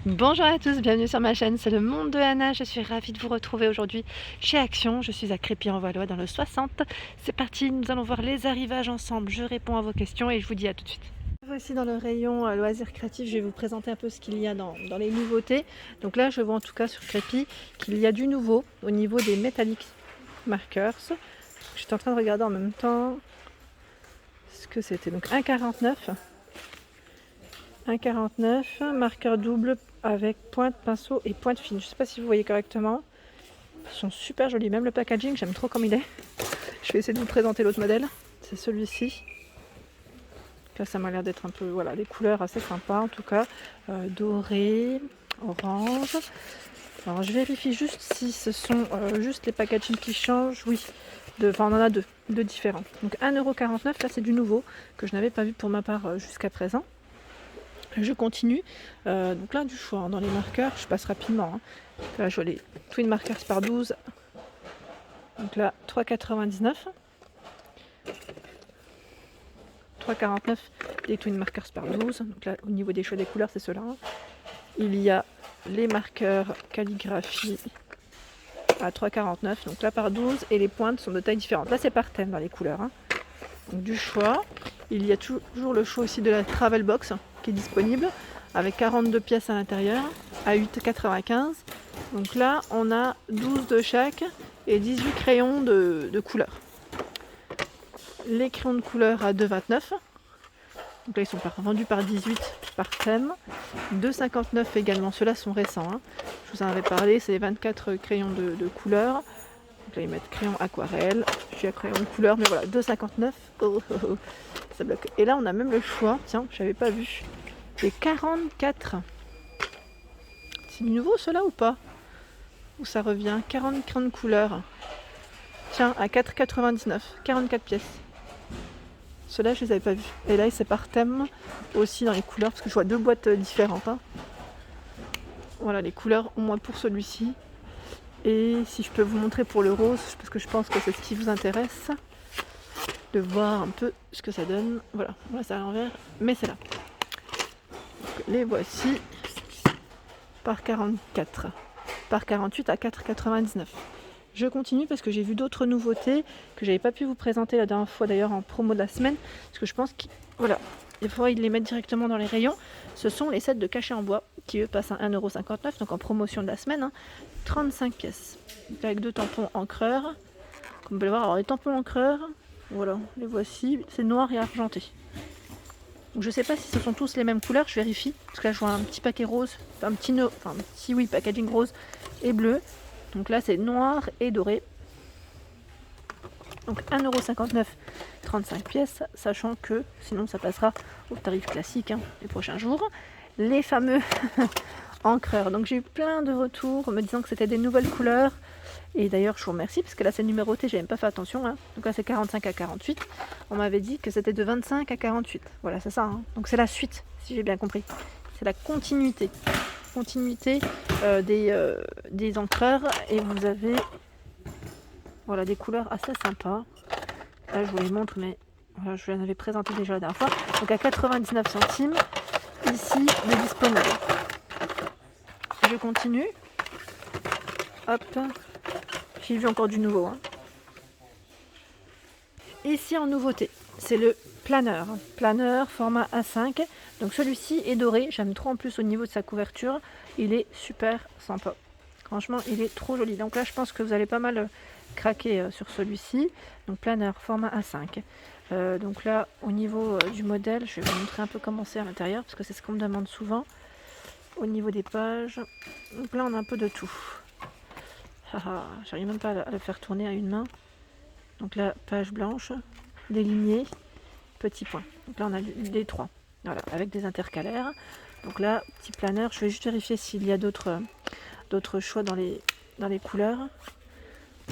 Bonjour à tous, bienvenue sur ma chaîne, c'est le monde de Anna. Je suis ravie de vous retrouver aujourd'hui chez Action. Je suis à Crépy-en-Valois dans le 60. C'est parti, nous allons voir les arrivages ensemble. Je réponds à vos questions et je vous dis à tout de suite. Voici dans le rayon loisirs créatifs, je vais vous présenter un peu ce qu'il y a dans les nouveautés. Donc là, je vois en tout cas sur Crépy qu'il y a du nouveau au niveau des Metallic Markers. J'étais en train de regarder en même temps ce que c'était. Donc 1,49. 1,49, marqueur double avec pointe, pinceau et pointe fine. Je ne sais pas si vous voyez correctement. Ils sont super jolis, même le packaging, j'aime trop comme il est. Je vais essayer de vous présenter l'autre modèle. C'est celui-ci. Là, ça m'a l'air d'être un peu, voilà, les couleurs assez sympas en tout cas. Doré, orange. Alors je vérifie juste si ce sont juste les packaging qui changent. Oui, enfin on en a deux différents. Donc 1,49€, là c'est du nouveau que je n'avais pas vu pour ma part jusqu'à présent. Je continue, donc là du choix dans les marqueurs, je passe rapidement. Là je vois les Twin Markers par 12, donc là 3,99. 3,49 les Twin Markers par 12, donc là au niveau des choix des couleurs c'est cela. Il y a les marqueurs calligraphie à 3,49, donc là par 12 et les pointes sont de tailles différentes. Là c'est par thème dans les couleurs. Donc du choix, il y a toujours le choix aussi de la Travel Box qui est disponible avec 42 pièces à l'intérieur à 8,95. Donc là on a 12 de chaque et 18 crayons de couleur. Les crayons de couleur à 2,29. Donc là ils sont vendus par 18 par thème. 2,59 également, ceux-là sont récents. Je vous en avais parlé, c'est les 24 crayons de couleur. Donc là ils mettent crayon aquarelle, je suis à crayon de couleur, mais voilà, 2,59. Ça bloque. Et là on a même le choix, tiens, je n'avais pas vu. Les 44. C'est du nouveau cela ou pas? Où ça revient? 40 crayons de couleur. Tiens, à 4,99. 44 pièces. Ceux-là, je les avais pas vus. Et là, c'est par thème aussi dans les couleurs, parce que je vois deux boîtes différentes. Voilà, les couleurs au moins pour celui-ci. Et si je peux vous montrer pour le rose, parce que je pense que c'est ce qui vous intéresse, de voir un peu ce que ça donne. Voilà, c'est à l'envers, mais c'est là. Donc, les voici par 44. Par 48 à 4,99. Je continue parce que j'ai vu d'autres nouveautés que j'avais pas pu vous présenter la dernière fois d'ailleurs en promo de la semaine, parce que je pense qu'il faudrait les mettre directement dans les rayons. Ce sont les sets de cachets en bois qui eux passent à 1,59€, donc en promotion de la semaine, 35 pièces avec deux tampons encreurs. Comme vous pouvez le voir, alors les tampons encreurs, voilà, les voici, c'est noir et argenté. Donc je sais pas si ce sont tous les mêmes couleurs, je vérifie, parce que là je vois un petit paquet rose, un petit packaging rose et bleu. Donc là c'est noir et doré. Donc 1,59€, 35 pièces, sachant que sinon ça passera au tarif classique les prochains jours. Les fameux encreurs. Donc j'ai eu plein de retours me disant que c'était des nouvelles couleurs. Et d'ailleurs je vous remercie parce que là c'est numéroté, j'ai même pas fait attention. Donc là c'est 45 à 48. On m'avait dit que c'était de 25 à 48. Voilà, c'est ça. Donc c'est la suite, si j'ai bien compris. C'est la continuité. Des encreurs. Et vous avez des couleurs assez sympas. Là je vous les montre, mais voilà, je vous les avais présenté déjà la dernière fois. Donc à 99 centimes, ici le disponible. Je continue. Hop. J'ai vu encore du nouveau. Ici en nouveauté, c'est le planeur. Planeur format A5. Donc celui-ci est doré. J'aime trop en plus au niveau de sa couverture. Il est super sympa. Franchement, il est trop joli. Donc là, je pense que vous allez pas mal craquer sur celui-ci. Donc planeur format A5. Donc là, au niveau du modèle, je vais vous montrer un peu comment c'est à l'intérieur, parce que c'est ce qu'on me demande souvent. Au niveau des pages, donc là, on a un peu de tout. J'arrive même pas à le faire tourner à une main. Donc là, page blanche, délignée, petit point. Donc là, on a les trois. Voilà, avec des intercalaires. Donc là, petit planeur. Je vais juste vérifier s'il y a d'autres choix dans les couleurs.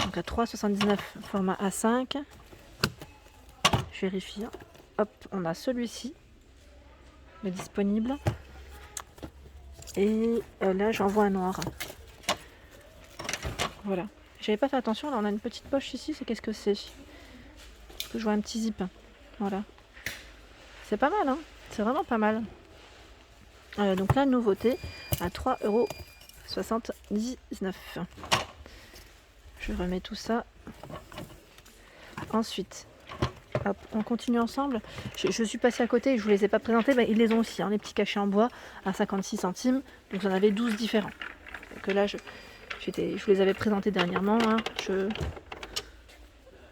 Donc à 3,79 format A5. Je vérifie. Hop, on a celui-ci, le disponible. Et là, j'en vois un noir. Voilà. J'avais pas fait attention. Là, on a une petite poche ici. C'est qu'est-ce que c'est? Parce que je vois un petit zip. Voilà. C'est pas mal, C'est vraiment pas mal. Donc la nouveauté, à 3,79 €. Je remets tout ça. Ensuite, hop, on continue ensemble. Je suis passée à côté et je ne vous les ai pas présentés. Ils les ont aussi, hein, les petits cachets en bois à 56 centimes. Donc j'en avais 12 différents. Donc là, je vous les avais présentés dernièrement. Hein.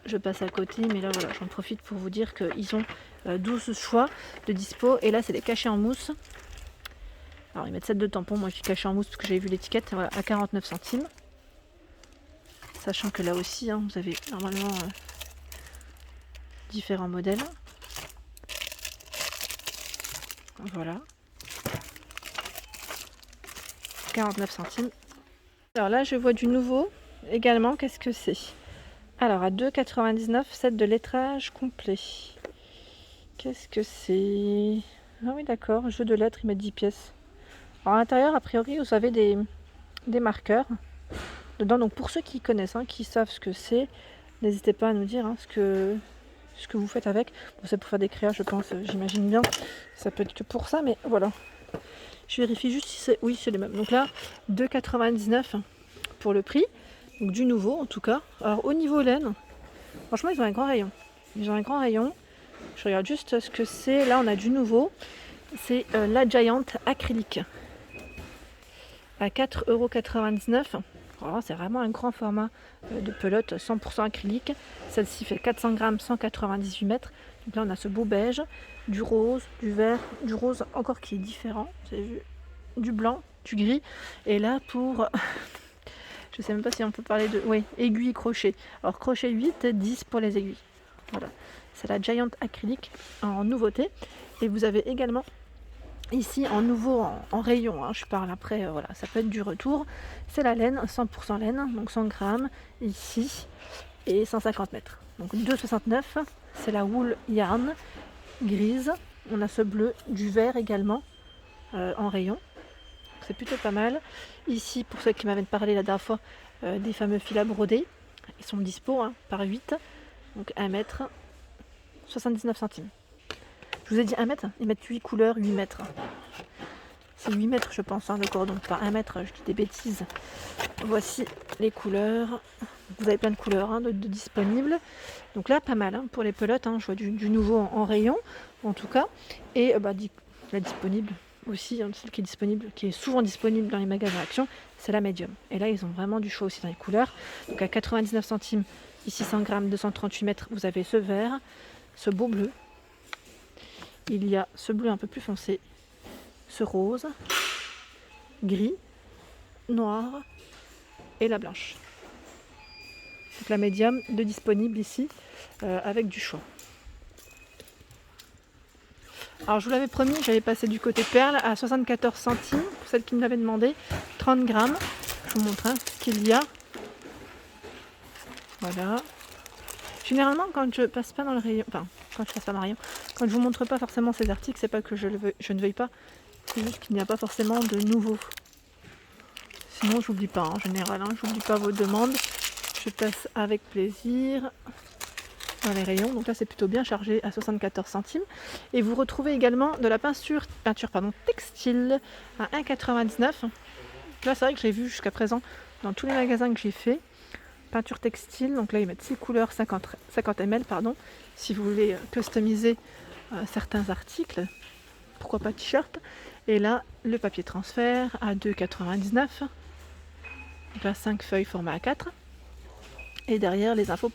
Je passe à côté, mais là voilà, j'en profite pour vous dire qu'ils ont 12 choix de dispo. Et là, c'est des cachets en mousse. Alors ils mettent 7 de tampons. Moi, je dis cachets en mousse parce que j'avais vu l'étiquette. Voilà, à 49 centimes. Sachant que là aussi, hein, vous avez normalement différents modèles. Voilà. 49 centimes. Alors là, je vois du nouveau également. Qu'est-ce que c'est? Alors, à 2,99 €, set de lettrage complet. Qu'est-ce que c'est? Ah oui, d'accord. Jeu de lettres, ils mettent 10 pièces. Alors, à l'intérieur, a priori, vous avez des marqueurs dedans. Donc, pour ceux qui connaissent, hein, qui savent ce que c'est, n'hésitez pas à nous dire ce que vous faites avec. Bon, c'est pour faire des créas, je pense, j'imagine bien. Ça peut être que pour ça, mais voilà. Je vérifie juste si c'est... Oui, c'est les mêmes. Donc là, 2,99 € pour le prix. Donc du nouveau, en tout cas. Alors, au niveau laine, franchement, ils ont un grand rayon. Je regarde juste ce que c'est. Là, on a du nouveau. C'est la Giant acrylique. À 4,99 €. Oh, c'est vraiment un grand format de pelote 100% acrylique. Celle-ci fait 400 grammes, 198 mètres. Donc là, on a ce beau beige, du rose, du vert, du rose encore qui est différent. Vous avez vu, du blanc, du gris. Et là, pour... je sais même pas si on peut parler de... Oui, aiguilles crochet. Alors, crochet 8, 10 pour les aiguilles. Voilà. C'est la Giant acrylique en nouveauté. Et vous avez également... ici en nouveau en rayon, hein, je parle après, voilà, ça peut être du retour. C'est la laine, 100% laine, donc 100 grammes ici et 150 mètres. Donc 2,69 €, c'est la wool yarn grise. On a ce bleu, du vert également en rayon. C'est plutôt pas mal. Ici, pour ceux qui m'avaient parlé la dernière fois, des fameux fils à broder. Ils sont dispo par 8, donc 1 mètre, 79 centimes. Je vous ai dit 1 mètre, ils mettent 8 couleurs, 8 mètres. C'est 8 mètres, je pense, de cordon, pas 1 mètre, je dis des bêtises. Voici les couleurs. Vous avez plein de couleurs de disponibles. Donc là, pas mal pour les pelotes. Je vois du nouveau en rayon, en tout cas. Et la disponible aussi, celle qui est disponible, qui est souvent disponible dans les magasins Action, c'est la médium. Et là, ils ont vraiment du choix aussi dans les couleurs. Donc à 99 centimes, ici 100 grammes, 238 mètres, vous avez ce vert, ce beau bleu. Il y a ce bleu un peu plus foncé, ce rose, gris, noir et la blanche. Donc la médium de disponible ici avec du choix. Alors je vous l'avais promis, j'avais passé du côté perle à 74 centimes pour celle qui me l'avait demandé, 30 grammes. Je vous montre ce qu'il y a. Voilà. Généralement, quand je passe pas dans le rayon, quand je vous montre pas forcément ces articles, c'est pas que je ne veuille pas, c'est juste qu'il n'y a pas forcément de nouveau. Sinon, j'oublie pas en général, j'oublie pas vos demandes. Je passe avec plaisir dans les rayons. Donc là, c'est plutôt bien chargé à 74 centimes. Et vous retrouvez également de la peinture textile à 1,99 €. Là, c'est vrai que j'ai vu jusqu'à présent dans tous les magasins que j'ai fait. Peinture textile, donc là ils mettent 6 couleurs, 50 ml, si vous voulez customiser certains articles, pourquoi pas t-shirt. Et là, le papier transfert à 2,99 €. Donc là, 5 feuilles format A4. Et derrière, les infos,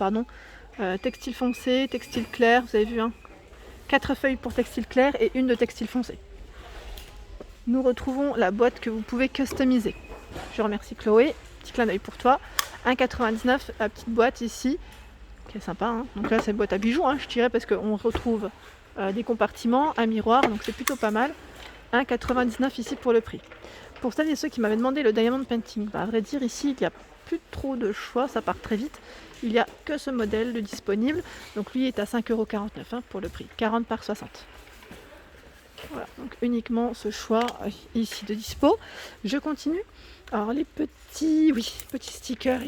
textile foncé, textile clair, vous avez vu, 4 feuilles pour textile clair et une de textile foncé. Nous retrouvons la boîte que vous pouvez customiser. Je remercie Chloé, petit clin d'œil pour toi. 1,99 €, la petite boîte ici, qui est sympa. Donc là, c'est une boîte à bijoux, je dirais, parce qu'on retrouve des compartiments, un miroir, donc c'est plutôt pas mal. 1,99 € ici pour le prix. Pour celles et ceux qui m'avaient demandé le diamond painting, à vrai dire, ici, il n'y a plus trop de choix, ça part très vite. Il n'y a que ce modèle de disponible, donc lui est à 5,49 € pour le prix, 40 par 60. Voilà, donc uniquement ce choix ici de dispo. Je continue. Alors les petits stickers,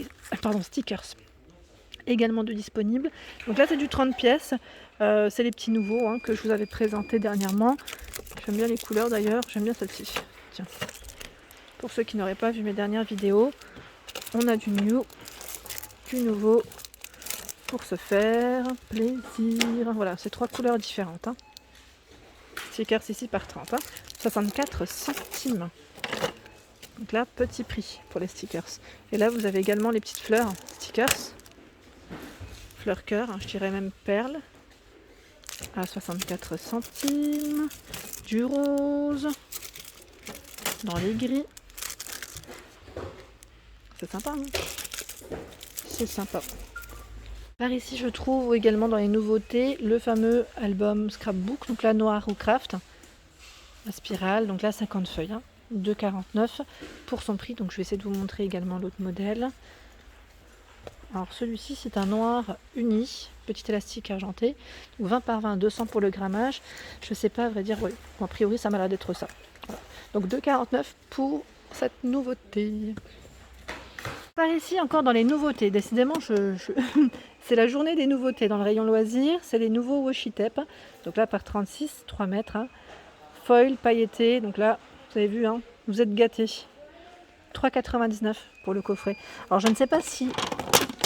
également de disponibles. Donc là c'est du 30 pièces, c'est les petits nouveaux que je vous avais présentés dernièrement. J'aime bien les couleurs d'ailleurs, j'aime bien celle-ci. Tiens, Pour ceux qui n'auraient pas vu mes dernières vidéos, on a du new, du nouveau pour se faire plaisir. Voilà, c'est 3 couleurs différentes. Hein. Stickers ici par 30. Hein. 64 centimes. Donc là, petit prix pour les stickers. Et là, vous avez également les petites fleurs stickers. Fleurs cœur, hein, je dirais même perles. À 64 centimes. Du rose. Dans les gris. C'est sympa, hein. C'est sympa. Par ici, je trouve également dans les nouveautés le fameux album Scrapbook. Donc là, noir ou craft. La spirale. Donc là, 50 feuilles. Hein. 2,49 pour son prix. Donc je vais essayer de vous montrer également l'autre modèle. Alors celui-ci, c'est un noir uni. Petit élastique argenté. Donc 20 par 20, 200 pour le grammage. Je sais pas, à vrai dire, oui. A priori, ça m'a l'air d'être ça. Voilà. Donc 2,49 pour cette nouveauté. Par ici, encore dans les nouveautés. Décidément, c'est la journée des nouveautés. Dans le rayon loisirs, c'est les nouveaux washi tape. Donc là, par 36, 3 mètres. Hein. Foil pailleté. Donc là, vous avez vu, hein, vous êtes gâtés. 3,99 pour le coffret. Alors, je ne sais pas si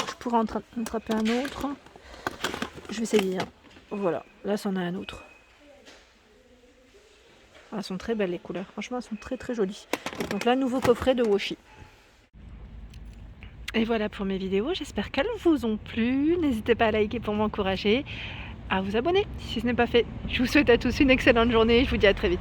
je pourrais en attraper un autre. Je vais essayer. Hein. Voilà, là, c'en a un autre. Elles sont très belles les couleurs. Franchement, elles sont très très jolies. Donc là, nouveau coffret de washi. Et voilà pour mes vidéos. J'espère qu'elles vous ont plu. N'hésitez pas à liker pour m'encourager, à vous abonner si ce n'est pas fait. Je vous souhaite à tous une excellente journée. Je vous dis à très vite.